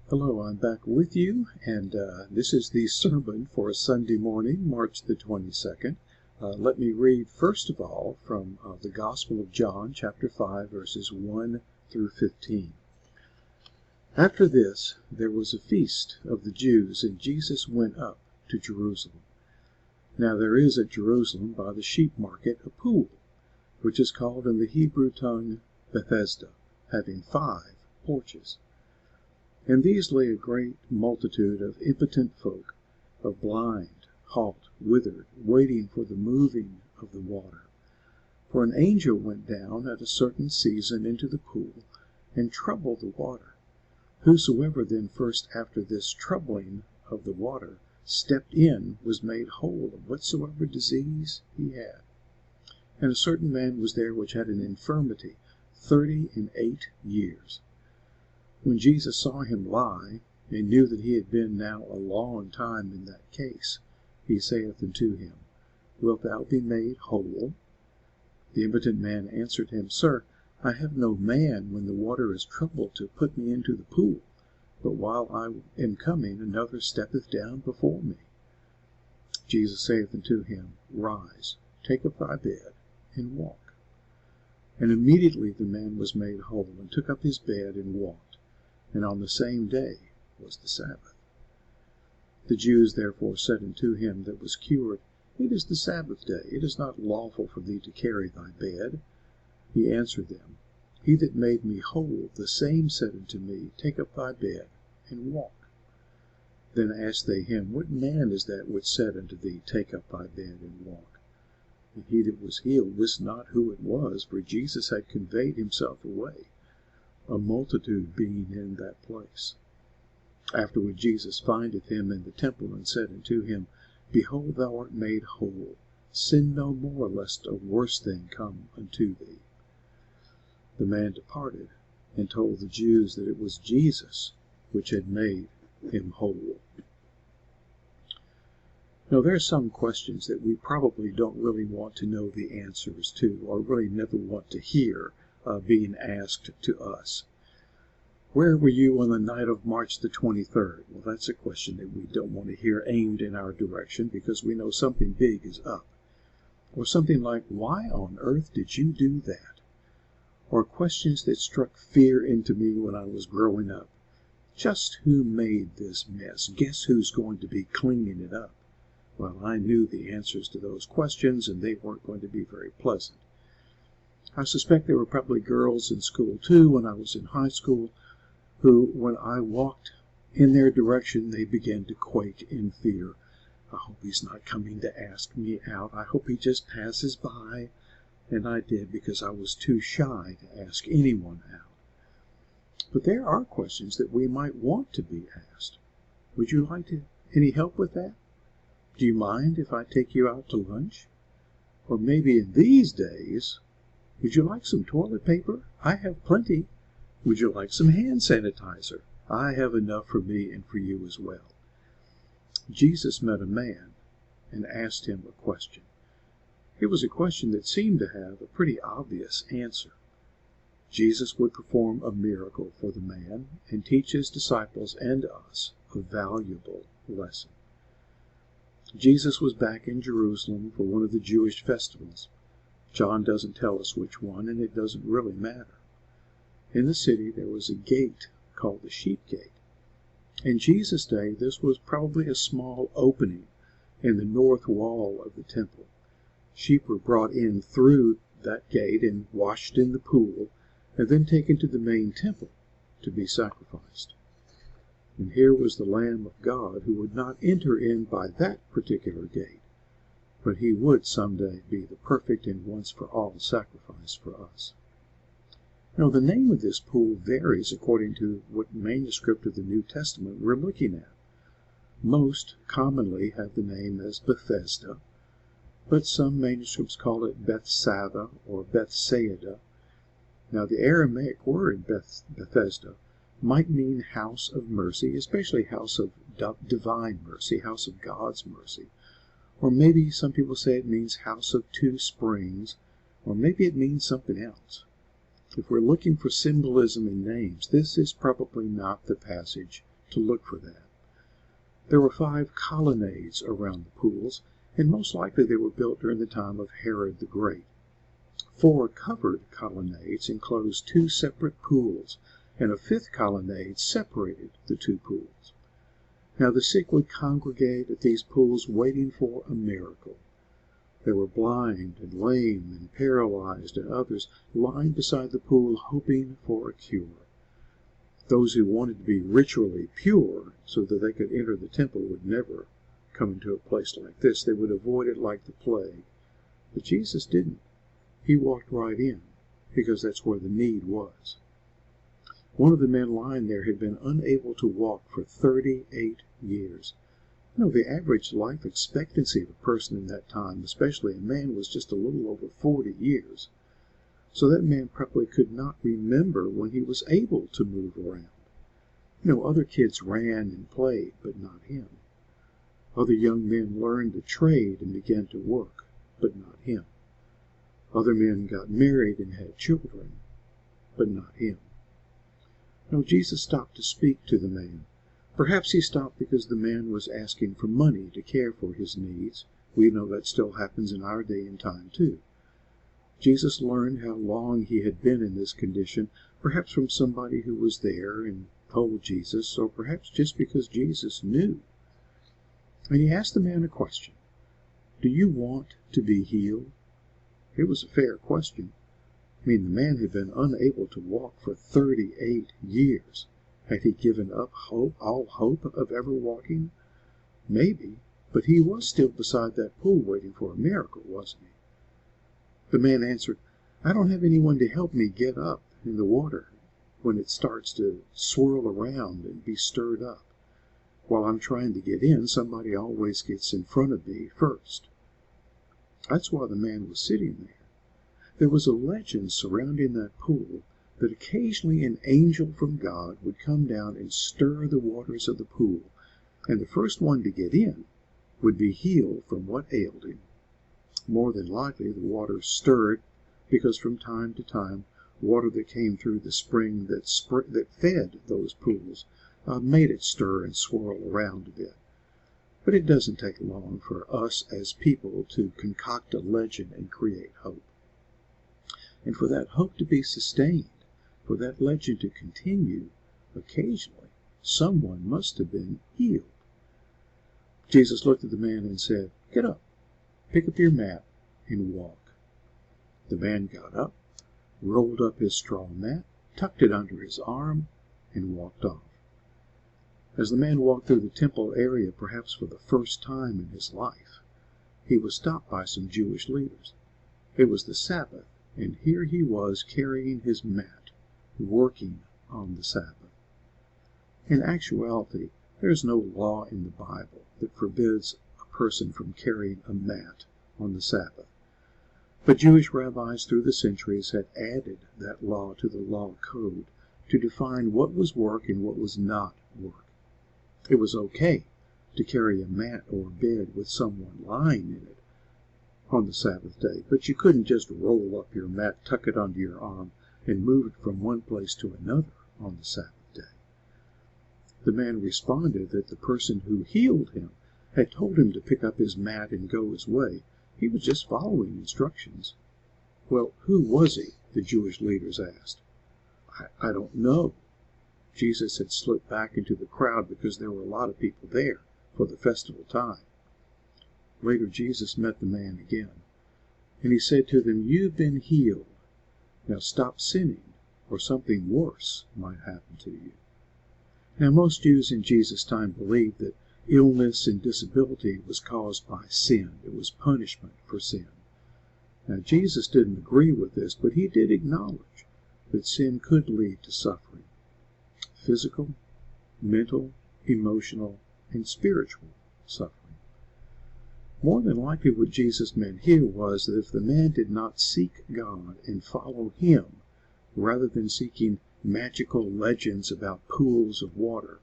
Hello, I'm back with you, and this is the sermon for Sunday morning, March the 22nd. Let me read first of all from the Gospel of John, chapter 5, verses 1 through 15. After this, there was a feast of the Jews, and Jesus went up to Jerusalem. Now there is at Jerusalem by the sheep market a pool, which is called in the Hebrew tongue Bethesda, having 5 porches. In these lay a great multitude of impotent folk, of blind, halt, withered, waiting for the moving of the water. For an angel went down at a certain season into the pool, and troubled the water. Whosoever then first after this troubling of the water stepped in was made whole of whatsoever disease he had. And a certain man was there which had an infirmity 38 years. When Jesus saw him lie, and knew that he had been now a long time in that case, he saith unto him, Wilt thou be made whole? The impotent man answered him, Sir, I have no man when the water is troubled to put me into the pool, but while I am coming, another steppeth down before me. Jesus saith unto him, Rise, take up thy bed, and walk. And immediately the man was made whole, and took up his bed, and walked. And on the same day was the Sabbath. The Jews therefore said unto him that was cured, It is the Sabbath day, it is not lawful for thee to carry thy bed. He answered them, He that made me whole, the same said unto me, Take up thy bed, and walk. Then asked they him, What man is that which said unto thee, Take up thy bed, and walk? And he that was healed wist not who it was, for Jesus had conveyed himself away, a multitude being in that place. Afterward Jesus findeth him in the temple, and said unto him, Behold, thou art made whole. Sin no more, lest a worse thing come unto thee. The man departed, and told the Jews that it was Jesus which had made him whole. Now there are some questions that we probably don't really want to know the answers to, or really never want to hear being asked to us. Where were you on the night of March the 23rd? Well, that's a question that we don't want to hear aimed in our direction, because we know something big is up. Or something like, why on earth did you do that? Or questions that struck fear into me when I was growing up. Just who made this mess? Guess who's going to be cleaning it up? Well, I knew the answers to those questions, and they weren't going to be very pleasant. I suspect there were probably girls in school too when I was in high school who, when I walked in their direction, they began to quake in fear. I hope he's not coming to ask me out. I hope he just passes by. And I did, because I was too shy to ask anyone out. But there are questions that we might want to be asked. Would you like any help with that? Do you mind if I take you out to lunch? Or maybe in these days, would you like some toilet paper? I have plenty. Would you like some hand sanitizer? I have enough for me and for you as well. Jesus met a man and asked him a question. It was a question that seemed to have a pretty obvious answer. Jesus would perform a miracle for the man and teach his disciples and us a valuable lesson. Jesus was back in Jerusalem for one of the Jewish festivals. John doesn't tell us which one, and it doesn't really matter. In the city there was a gate called the Sheep Gate. In Jesus' day, this was probably a small opening in the north wall of the temple. Sheep were brought in through that gate and washed in the pool, and then taken to the main temple to be sacrificed. And here was the Lamb of God who would not enter in by that particular gate, but he would someday be the perfect and once-for-all sacrifice for us. Now, the name of this pool varies according to what manuscript of the New Testament we're looking at. Most commonly have the name as Bethesda, but some manuscripts call it Bethsatha or Bethsaida. Now, the Aramaic word Bethesda might mean house of mercy, especially house of divine mercy, house of God's mercy. Or maybe some people say it means house of 2 springs, or maybe it means something else. If we're looking for symbolism in names, this is probably not the passage to look for that. There were 5 colonnades around the pools, and most likely they were built during the time of Herod the Great. 4 covered colonnades enclosed 2 separate pools, and a 5th colonnade separated the 2 pools. Now the sick would congregate at these pools waiting for a miracle. There were blind and lame and paralyzed and others lined beside the pool hoping for a cure. Those who wanted to be ritually pure so that they could enter the temple would never come into a place like this. They would avoid it like the plague. But Jesus didn't. He walked right in because that's where the need was. One of the men lying there had been unable to walk for 38 years. The average life expectancy of a person in that time, especially a man, was just a little over 40 years. So that man probably could not remember when he was able to move around. Other kids ran and played, but not him. Other young men learned the trade and began to work, but not him. Other men got married and had children, but not him. Jesus stopped to speak to the man. Perhaps he stopped because the man was asking for money to care for his needs. We know that still happens in our day and time too. Jesus learned how long he had been in this condition, perhaps from somebody who was there and told Jesus, or perhaps just because Jesus knew. And he asked the man a question. Do you want to be healed? It was a fair question. The man had been unable to walk for 38 years. Had he given up all hope of ever walking? Maybe, but he was still beside that pool waiting for a miracle, wasn't he? The man answered, I don't have anyone to help me get up in the water when it starts to swirl around and be stirred up. While I'm trying to get in, somebody always gets in front of me first. That's why the man was sitting there. There was a legend surrounding that pool that occasionally an angel from God would come down and stir the waters of the pool, and the first one to get in would be healed from what ailed him. More than likely the water stirred because from time to time water that came through the spring that fed those pools made it stir and swirl around a bit. But it doesn't take long for us as people to concoct a legend and create hope. And for that hope to be sustained, for that legend to continue, occasionally someone must have been healed. Jesus looked at the man and said, Get up, pick up your mat, and walk. The man got up, rolled up his straw mat, tucked it under his arm, and walked off. As the man walked through the temple area, perhaps for the first time in his life, he was stopped by some Jewish leaders. It was the Sabbath, and here he was carrying his mat, working on the Sabbath. In actuality, there is no law in the Bible that forbids a person from carrying a mat on the Sabbath. But Jewish rabbis through the centuries had added that law to the law code to define what was work and what was not work. It was okay to carry a mat or bed with someone lying in it on the Sabbath day, but you couldn't just roll up your mat, tuck it under your arm, and move it from one place to another on the Sabbath day. The man responded that the person who healed him had told him to pick up his mat and go his way. He was just following instructions. Well, who was he? The Jewish leaders asked. I don't know. Jesus had slipped back into the crowd because there were a lot of people there for the festival time. Later, Jesus met the man again, and he said to them, You've been healed. Now stop sinning, or something worse might happen to you. Now, most Jews in Jesus' time believed that illness and disability was caused by sin. It was punishment for sin. Now, Jesus didn't agree with this, but he did acknowledge that sin could lead to suffering. Physical, mental, emotional, and spiritual suffering. More than likely what Jesus meant here was that if the man did not seek God and follow him, rather than seeking magical legends about pools of water,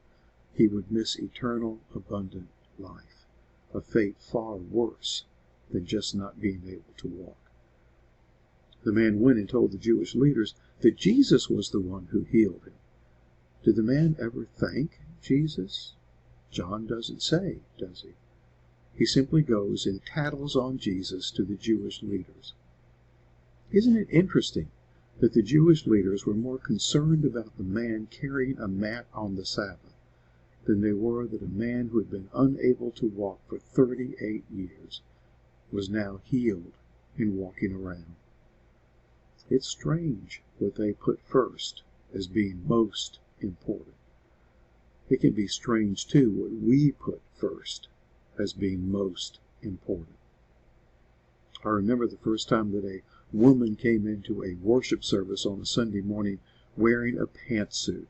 he would miss eternal, abundant life, a fate far worse than just not being able to walk. The man went and told the Jewish leaders that Jesus was the one who healed him. Did the man ever thank Jesus? John doesn't say, does he? He simply goes and tattles on Jesus to the Jewish leaders. Isn't it interesting that the Jewish leaders were more concerned about the man carrying a mat on the Sabbath than they were that a man who had been unable to walk for 38 years was now healed and walking around? It's strange what they put first as being most important. It can be strange, too, what we put first as being most important. I remember the first time that a woman came into a worship service on a Sunday morning wearing a pantsuit,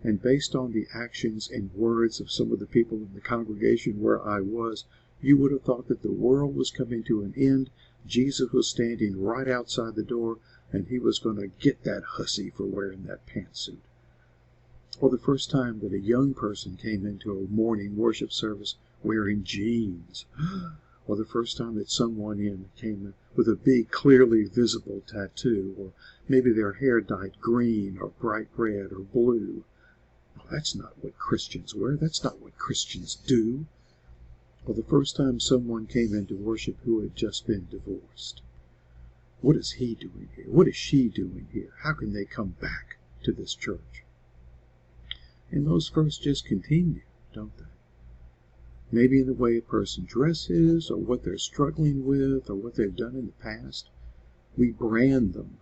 and based on the actions and words of some of the people in the congregation where I was, you would have thought that the world was coming to an end. Jesus was standing right outside the door, and he was going to get that hussy for wearing that pantsuit. Or the first time that a young person came into a morning worship service wearing jeans. Or the first time that someone came with a big, clearly visible tattoo, or maybe their hair dyed green or bright red or blue. Oh, that's not what Christians wear. That's not what Christians do. Or the first time someone came into worship who had just been divorced. What is he doing here? What is she doing here? How can they come back to this church? And those firsts just continue, don't they? Maybe in the way a person dresses, or what they're struggling with, or what they've done in the past. We brand them,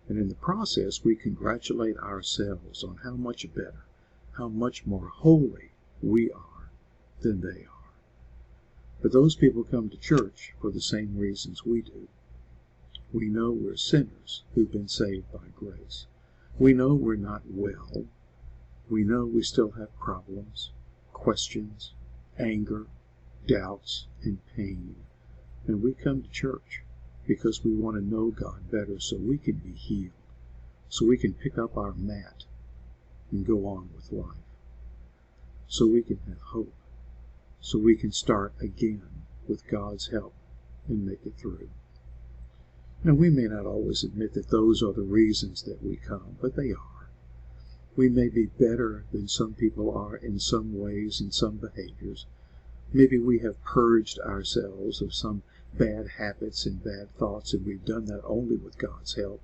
and in the process we congratulate ourselves on how much better, how much more holy we are than they are. But those people come to church for the same reasons we do. We know we're sinners who've been saved by grace. We know we're not well. We know we still have problems, questions, anger, doubts, and pain. And we come to church because we want to know God better so we can be healed, so we can pick up our mat and go on with life, so we can have hope, so we can start again with God's help and make it through. Now, we may not always admit that those are the reasons that we come, but they are. We may be better than some people are in some ways and some behaviors. Maybe we have purged ourselves of some bad habits and bad thoughts, and we've done that only with God's help.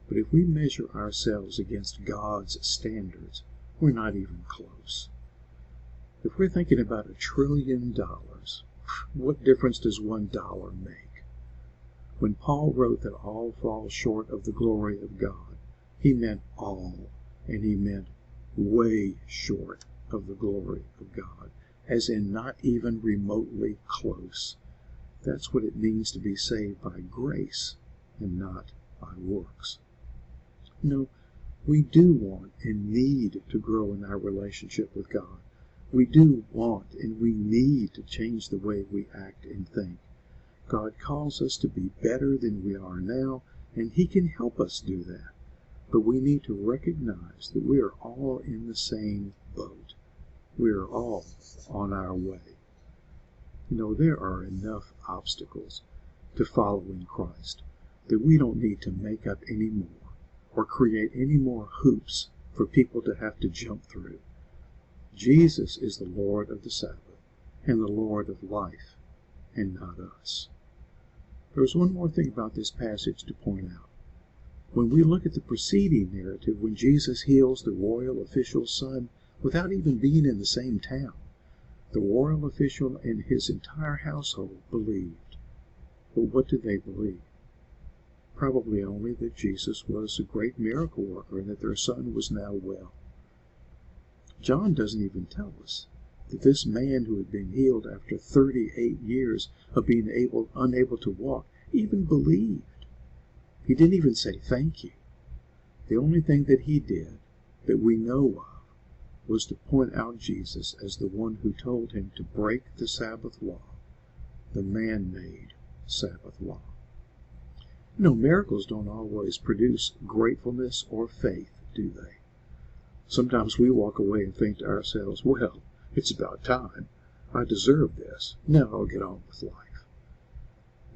But if we measure ourselves against God's standards, we're not even close. If we're thinking about $1 trillion, what difference does $1 make? When Paul wrote that all fall short of the glory of God, he meant all, and he meant way short of the glory of God, as in not even remotely close. That's what it means to be saved by grace and not by works. No, we do want and need to grow in our relationship with God. We do want and we need to change the way we act and think. God calls us to be better than we are now, and he can help us do that. But we need to recognize that we are all in the same boat. We are all on our way. You know, there are enough obstacles to following Christ that we don't need to make up any more or create any more hoops for people to have to jump through. Jesus is the Lord of the Sabbath and the Lord of life, and not us. There's one more thing about this passage to point out. When we look at the preceding narrative, when Jesus heals the royal official's son without even being in the same town, the royal official and his entire household believed. But what did they believe? Probably only that Jesus was a great miracle worker and that their son was now well. John doesn't even tell us that this man who had been healed after 38 years of being unable to walk even believed. He didn't even say thank you. The only thing that he did that we know of was to point out Jesus as the one who told him to break the Sabbath law, the man-made Sabbath law. You know, miracles don't always produce gratefulness or faith, do they? Sometimes we walk away and think to ourselves, well, it's about time. I deserve this. Now I'll get on with life.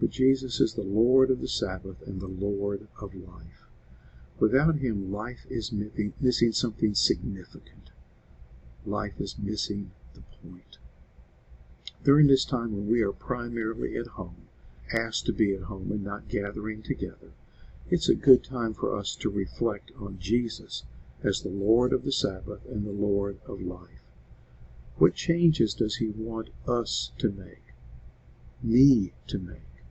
But Jesus is the Lord of the Sabbath and the Lord of life. Without him, life is missing something significant. life is missing the point. During this time when we are primarily at home, asked to be at home and not gathering together, it's a good time for us to reflect on Jesus as the Lord of the Sabbath and the Lord of life. What changes does he want us to make? Me to make?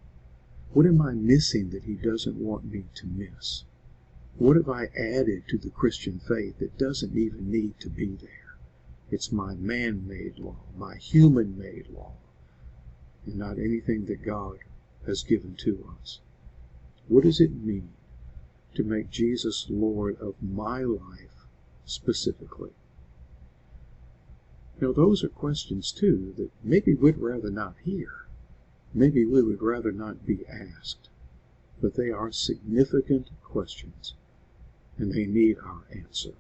What am I missing that he doesn't want me to miss? What have I added to the Christian faith that doesn't even need to be there? It's my man-made law, my human-made law, and not anything that God has given to us. What does it mean to make Jesus Lord of my life specifically? Now, those are questions, too, that maybe we'd rather not hear. Maybe we would rather not be asked. But they are significant questions, and they need our answer.